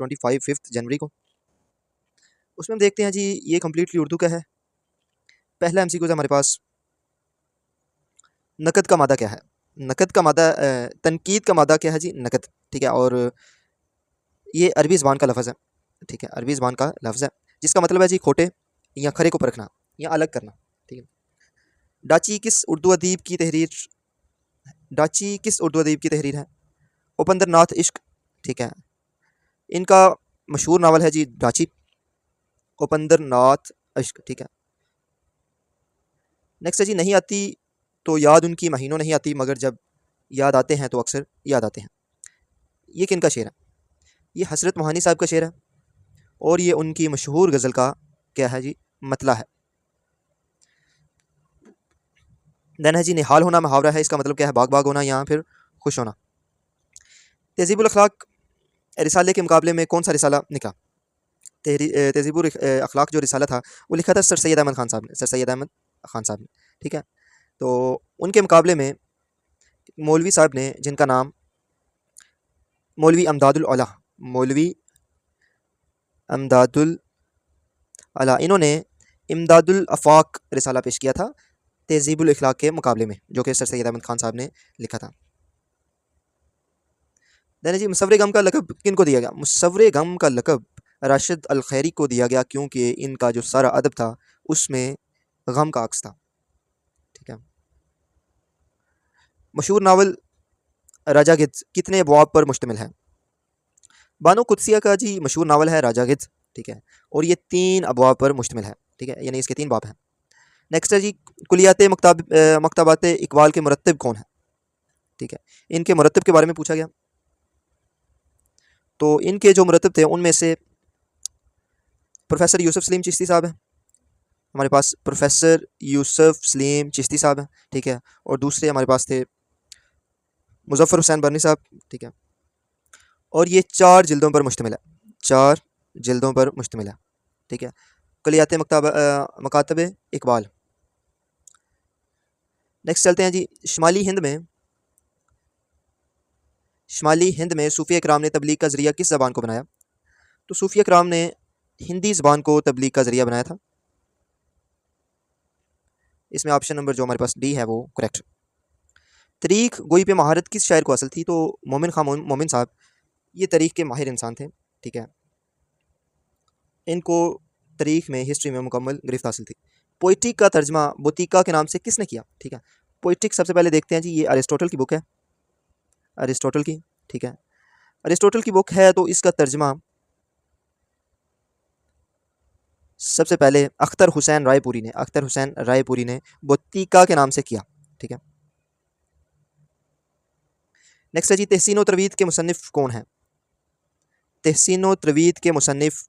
2025 5 जनवरी को। उसमें हम देखते हैं जी ये कम्प्लीटली उर्दू का है। पहला एमसीक्यू हमारे पास, नकद का मादा क्या है? नकद का मादा, तनकीद का मादा क्या है जी? नकद, ठीक है। और ये अरबी ज़बान का लफ्ज़ है, ठीक है, अरबी ज़बान का लफ्ज़ है, जिसका मतलब है जी खोटे या खरे को परखना या अलग करना, ठीक है। डाची किस उर्दू अदीब की तहरीर डाची किस उर्दू अदीब की तहरीर है? उपेंद्र नाथ इश्क, ठीक है। इनका मशहूर नावल है जी डाची, उपेंद्र नाथ इश्क, ठीक है। नेक्स्ट है जी, नहीं आती तो याद उनकी महीनों नहीं आती, मगर जब याद आते हैं तो अक्सर याद आते हैं। ये किन का शेर है? ये हसरत मोहानी साहब का शेर है, और ये उनकी मशहूर गज़ल का क्या है जी? मतला है। देन है जी, निहाल होना मुहावरा है, इसका मतलब क्या है? बाग बाग होना या फिर खुश होना। तहज़ीबुल अखलाक रिसाले के मुकाबले में कौन सा रिसाला निकला? तहज़ीबुल अखलाक जो रिसाला था वो लिखा था सर सैयद अहमद खान साहब ने, सर सैयद अहमद खान साहब ने, ठीक है। तो उनके मुकाबले में मौलवी साहब ने, जिनका नाम मौलवी अमदादुल औला, मौलवी अमदादुल अला, इन्होंने इमदादुल अफ़ाक रिसाला पेश किया था तहज़ीबुल अखलाक के मुकाबले में, जो कि सर सैयद अहमद खान साहब ने लिखा था। देन जी, मुसव्वरे गम का लक़ब किन को दिया गया? मुसव्वरे गम का लक़ब राशिद अल खैरी को दिया गया, क्योंकि इनका जो सारा अदब था उसमें गम का अक्स था, ठीक है। मशहूर नावल राजा गिद्ध कितने अबवाब पर मुश्तमिल है? बानो कुदसिया का जी मशहूर नावल है राजा गिद्ध, ठीक है, और ये 3 अबवाब पर मुश्तमिल है, ठीक है, यानी इसके 3 बाब हैं। नेक्स्ट है जी, कुलियात मकतबात इकबाल के मुरत्तिब कौन है? ठीक है, इनके मुरत्तिब के बारे में पूछा गया। तो इनके जो मुरत्तिब थे उनमें से प्रोफेसर यूसुफ सलीम चिश्ती साहब हैं, हमारे पास प्रोफेसर यूसुफ सलीम चिश्ती साहब हैं, ठीक है। और दूसरे हमारे पास थे मुज़फ़्फ़र हुसैन बरनी साहब, ठीक है। और ये 4 जिल्दों पर मुश्तमिल है, 4 जिल्दों पर मुश्तमिल है, ठीक है। कुलियात मकातब इकबाल। नेक्स्ट चलते हैं जी, शुमाली हिंद में सूफ़िया किराम ने तबलीग का ज़रिया किस ज़बान को बनाया? तो सूफ़िया किराम ने हिंदी ज़बान को तबलीग का ज़रिया बनाया था। इसमें ऑप्शन नंबर जो हमारे पास डी है वो करेक्ट। तरीक़ गोई पे महारत किस शायर को हासिल थी? तो मोमिन खां मोमिन साहब ये तरीक़ के माहिर इंसान थे, ठीक है। इनको तरीक़ में, हिस्ट्री में मुकम्मल गिरफ्त हासिल थी। पोइट्रिक का तर्जमा बोतीका के नाम से किसने किया? ठीक है, पोइट्रिक सबसे पहले देखते हैं जी, ये अरिस्टोटल की बुक है, अरिस्टोटल की, ठीक है। अरिस्टोटल की बुक है, तो इसका तर्जमा सबसे पहले अख्तर हुसैन रायपुरी ने बोतीका के नाम से किया, ठीक है। नेक्स्ट है जी, तहसीन व तरवीद के मुसन्निफ़ कौन हैं? तहसीन व तरवीद के मुसन्निफ़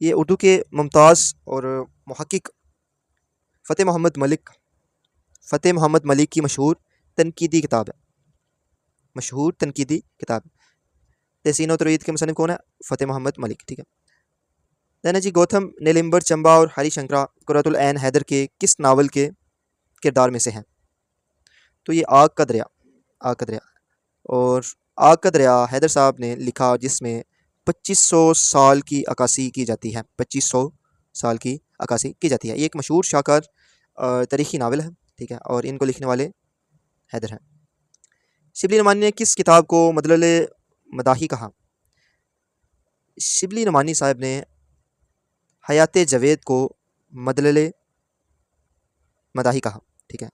ये उर्दू के मुमताज़ और मुहक्किक फ़तेह मोहम्मद मलिक की मशहूर तनकीदी किताब है, मशहूर तनकीदी किताब। तहसीन व तरवीद के मुसन्निफ़ कौन है? फ़तेह मोहम्मद मलिक, ठीक है। देन है जी, गौतम नीलिम्बर चंबा और हरिशंकरा कुर्रतुल ऐन हैदर के किस नावल के किरदार में से हैं? तो ये आग का दरिया, आग का दरिया। और आग का दरिया हैदर साहब ने लिखा, जिसमें 2500 साल की अक्कासी की जाती है, 2500 साल की अक्कासी की जाती है। ये एक मशहूर शाहकार तारीख़ी नावल है, ठीक है, और इनको लिखने वाले हैदर हैं। शिबली नमानी ने किस किताब को मदलल मदाही कहा? शिबली नमानी साहब ने हयात जवेद को मदलल मदाही कहा, ठीक है।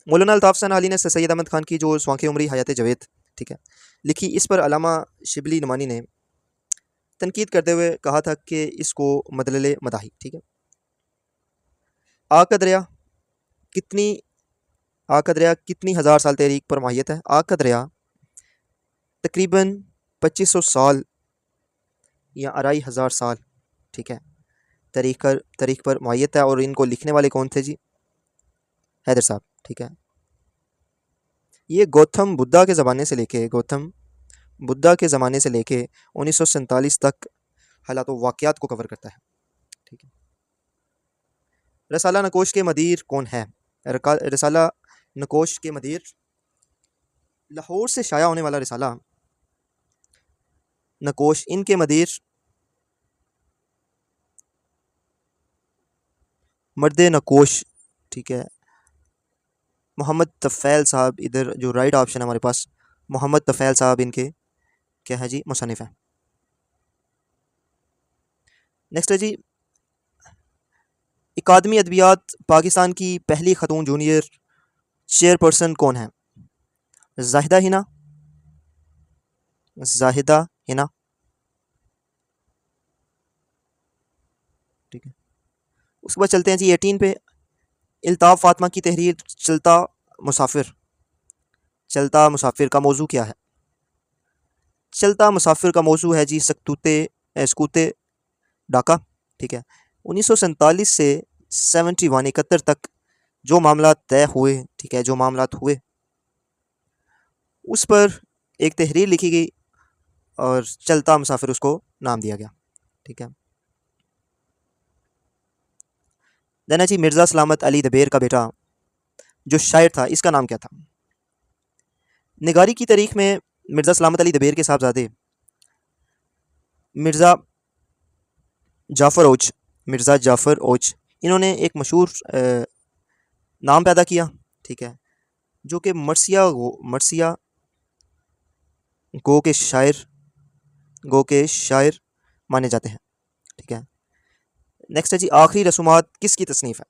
मौलाना अल्ताफ़ सन अली ने सर सैयद अहमद खान की जो स्वांखे उमरी हयात जवेद, ठीक है, लिखी, इस पर अल्लामा शिबली नमानी ने तनकीद करते हुए कहा था कि इसको मदलल मदाही, ठीक है। आग का दरिया कितनी आग का दरिया कितनी हज़ार साल तहरीक पर माहियत है? आग का दरिया तकरीबन 2500 साल या 2500 साल, ठीक है, तारीख पर मुहैयत है। और इनको लिखने वाले कौन थे जी? हैदर साहब, ठीक है। ये गौतम बुद्धा के ज़माने से लेके 1947 तक हालात व वाक़यात को कवर करता है, ठीक है। रसाला नकोश के मदीर कौन है? रसाला नकोश के मदीर, लाहौर से शाया होने वाला रिसाला नकोश, इनके मदीर मर्द नकोश, ठीक है, मोहम्मद तफ़ैल साहब, इधर जो राइट ऑप्शन है हमारे पास, मोहम्मद तफ़ैल साहब इनके क्या है जी, मुसन्निफ़ हैं। नेक्स्ट है जी, अकादमी अदबियात पाकिस्तान की पहली ख़तून जूनियर चेयरपर्सन कौन है? जाहिदा हिना, जाहिदा हिना, ठीक है। उसके बाद चलते हैं जी 18 पे, इल्ताफ़ फ़ातिमा की तहरीर चलता मुसाफिर, चलता मुसाफिर का मौजू क्या है? चलता मुसाफिर का मौजू है जी सकूत ढाका, ठीक है। 1947 से 71 71 तक जो मामला तय हुए, ठीक है, जो मामला हुए उस पर एक तहरीर लिखी गई और चलता मुसाफिर उसको नाम दिया गया, ठीक है। देना जी मिर्ज़ा सलामत अली दबेर का बेटा जो शायर था, इसका नाम क्या था? निगारी की तारीख में मिर्ज़ा सलामत अली दबेर के साहबजादे मिर्ज़ा जाफ़र ओच, मिर्ज़ा जाफ़र ओच, इन्होंने एक मशहूर नाम पैदा किया, ठीक है, जो कि मरसिया गो के शायर माने जाते हैं, ठीक है। नेक्स्ट है जी, आखिरी रसूमात किसकी तसनीफ़ है?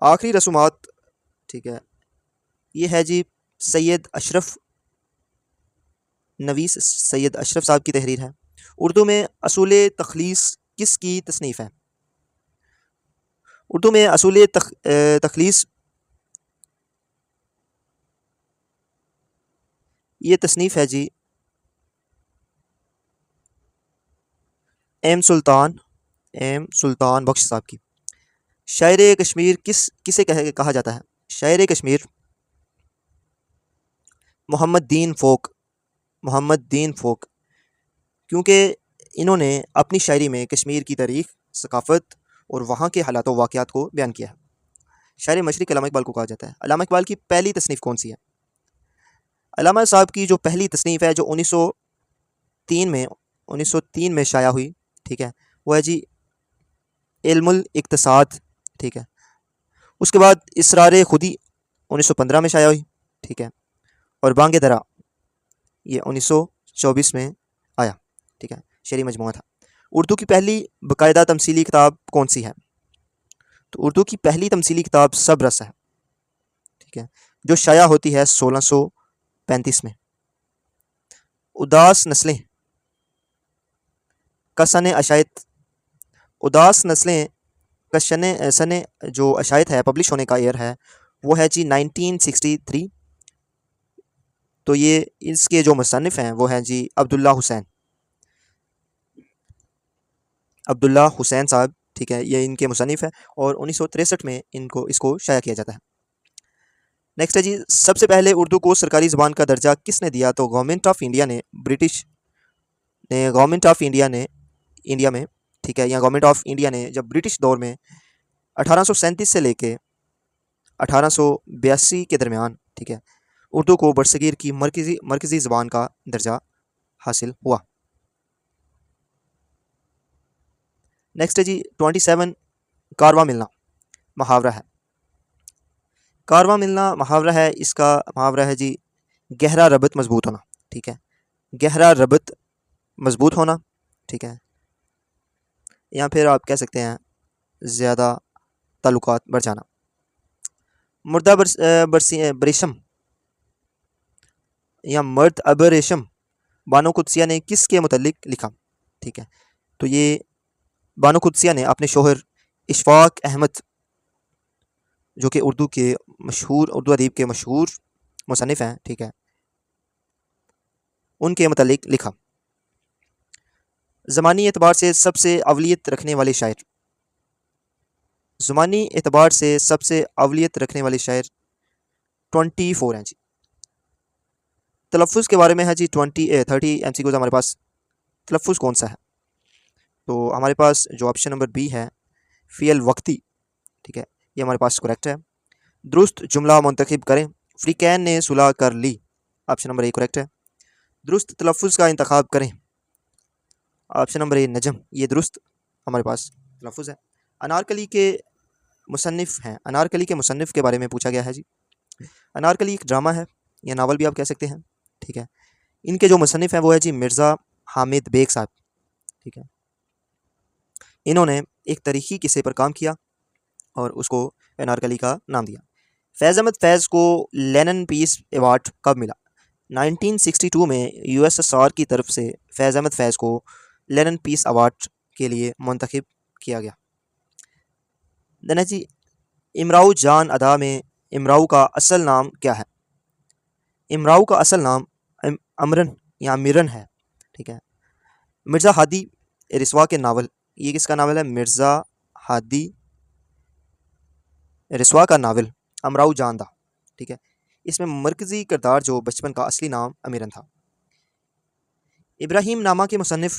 आखिरी रसूमात, ठीक है, ये है जी सैयद अशरफ नवीस, सैयद अशरफ साहब की तहरीर है। उर्दू में असूल तखलीस किसकी तसनीफ़ है? उर्दू में असूल तखलीस, ये तसनीफ़ है जी एम सुल्तान बख्श साहब की। शायर कश्मीर किसे कहा जाता है? शायर कश्मीर मोहम्मद दीन फ़ोक, मोहम्मद दीन फ़ोक, क्योंकि इन्होंने अपनी शायरी में कश्मीर की तारीख़, सकाफ़त और वहाँ के हालात व वाक़यात को बयान किया है। शायर मशरिक़ अल्लामा इक़बाल को कहा जाता है। अल्लामा इक़बाल की पहली तसनीफ़ कौन सी है? अल्लामा साहब की जो पहली तसनीफ़ है, जो 1903 में 1903 में शाया हुई, ठीक है, वो है जी इल्मुल इक़्तिसाद, ठीक है। उसके बाद इसरार खुदी 1915 में शाया हुई, ठीक है, और बांगे दरा ये 1924 में आया, ठीक है, शेरी मजमूआ था। उर्दू की पहली बाकायदा तमसीली किताब कौन सी है? तो उर्दू की पहली तमसीली किताब सब रस है, ठीक है, जो शाया होती है 1635 में। उदास नस्लें का सन अशायत, उदास नस्लें का सन जो अशायत है, पब्लिश होने का ईयर है, वो है जी 1963। तो ये इसके जो मुसन्निफ़ हैं वो हैं जी अब्दुल्ला हुसैन साहब, ठीक है, ये इनके मुसन्निफ़ हैं और 1963 में इसको शाया किया जाता है। नेक्स्ट है जी, सबसे पहले उर्दू को सरकारी ज़बान का दर्जा किसने दिया? तो गवर्नमेंट ऑफ इंडिया ने इंडिया में, ठीक है, या गवर्नमेंट ऑफ इंडिया ने जब ब्रिटिश दौर में 1837 से लेके 1882 के दरमियान, ठीक है, उर्दू को बरसगीर की मरकज़ी ज़बान का दर्जा हासिल हुआ। नेक्स्ट है जी 27, कारवा मिलना मुहावरा है। कारवा मिलना मुहावरा है, इसका मुहावरा है जी गहरा रबत मजबूत होना, ठीक है, गहरा रबत मजबूत होना, ठीक है, या फिर आप कह सकते हैं ज़्यादा ताल्लुकात बढ़ जाना। मुर्दा बरेशम या मर्द अबरेशम बानो कुदसिया ने किसके मुतल्लिक लिखा? ठीक है, तो ये बानो कुदसिया ने अपने शोहर इशफाक अहमद, जो कि उर्दू अदीब के मशहूर मुसन्निफ़ हैं, ठीक है, उनके मुतल्लिक लिखा। ज़मानी एतबार से सबसे अवलियत रखने वाले शायर, ज़मानी एतबार से सबसे अवलियत रखने वाले शायर 24 हैं जी। तलफ़ुज़ के बारे में है जी 30 MCQs हमारे पास। तलफ़ुज़ कौन सा है? तो हमारे पास जो ऑप्शन नंबर बी है, फ़ियल वक्ती, ठीक है, ये हमारे पास करेक्ट है। दुरुस्त जुमला मुंतखब करें, फ़्रीकैन ने सुलह कर ली, ऑप्शन नंबर ए करेक्ट है। दुरुस्त तलफ़ुज़ का इंतखाब करें, ऑप्शन नंबर ए नजम, ये दुरुस्त हमारे पास तलफ़ुज़ है। अनारकली के मुसन्निफ़ हैं, अनारकली के मुसन्निफ़ के बारे में पूछा गया है जी। अनारकली एक ड्रामा है या नावल भी आप कह सकते हैं, ठीक है। इनके जो मुसन्निफ़ हैं वो है जी मिर्ज़ा हामिद बेग साहब, ठीक है। इन्होंने एक तारीख़ी किस्से पर काम किया और उसको अनारकली का नाम दिया। फैज़ अहमद फैज़ को लेनिन पीस अवार्ड कब मिला? 1962 में यूएसएसआर की तरफ से फैज़ अहमद फैज़ को लेनिन पीस अवार्ड के लिए मुंतखब किया गया। देन है जी इमराऊ जान अदा में इमराऊ का असल नाम क्या है? इमराऊ का असल नाम अमरन या मिरन है, ठीक है। मिर्ज़ा हादी रिसवा के नावल, ये किसका नावल है? मिर्ज़ा हादी रिसवा का नावल अमराऊ जान दा, ठीक है। इसमें मरकज़ी किरदार जो बचपन का असली नाम अमीरन था। इब्राहीम नामा के मुसन्निफ़,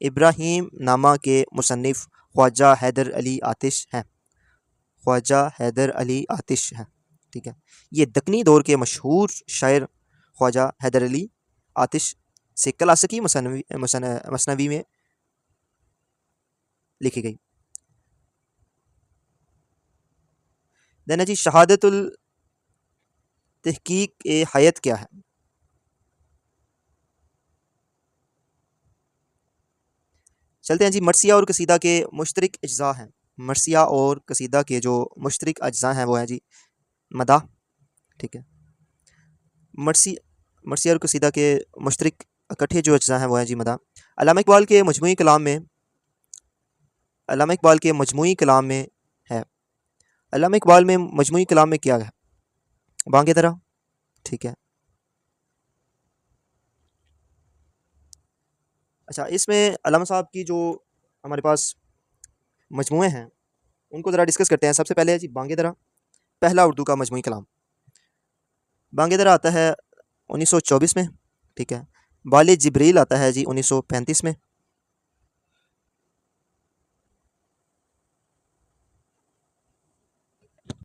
इब्राहीम नामा के मुसन्निफ़ ख्वाजा हैदर अली आतिश हैं, ख्वाजा हैदर अली आतिश हैं, ठीक है। ये दक्कनी दौर के मशहूर शायर ख्वाजा हैदर अली आतिश से क्लासिकी मसनवी में लिखी गई। देन है जी शहादतुल तहकीक ए हयात क्या है? चलते हैं जी, मरसिया और कसीदा के मुश्तरक अज्जा हैं। मरसिया और कसीदा के जो मुश्तरक अज्जा हैं वो हैं जी मदा, ठीक है। मरसी मरसिया और कसीदा के मुश्तरक इकट्ठे जो अज्जा हैं वो हैं जी मदा। अल्लामा इकबाल के मजमूई कलाम में, अल्लामा इकबाल के मजमूई कलाम में है, अल्लामा इकबाल में मजमूई कलाम में क्या है? बांगे दरा, ठीक है। अच्छा, इसमें अल्लामा साहब की जो हमारे पास मजमूए हैं उनको ज़रा डिस्कस करते हैं। सबसे पहले है जी बांगे दरा, पहला उर्दू का मजमूई कलाम। बांगे दरा आता है 1924 में, ठीक है। बाले जिब्रील आता है जी 1935 में।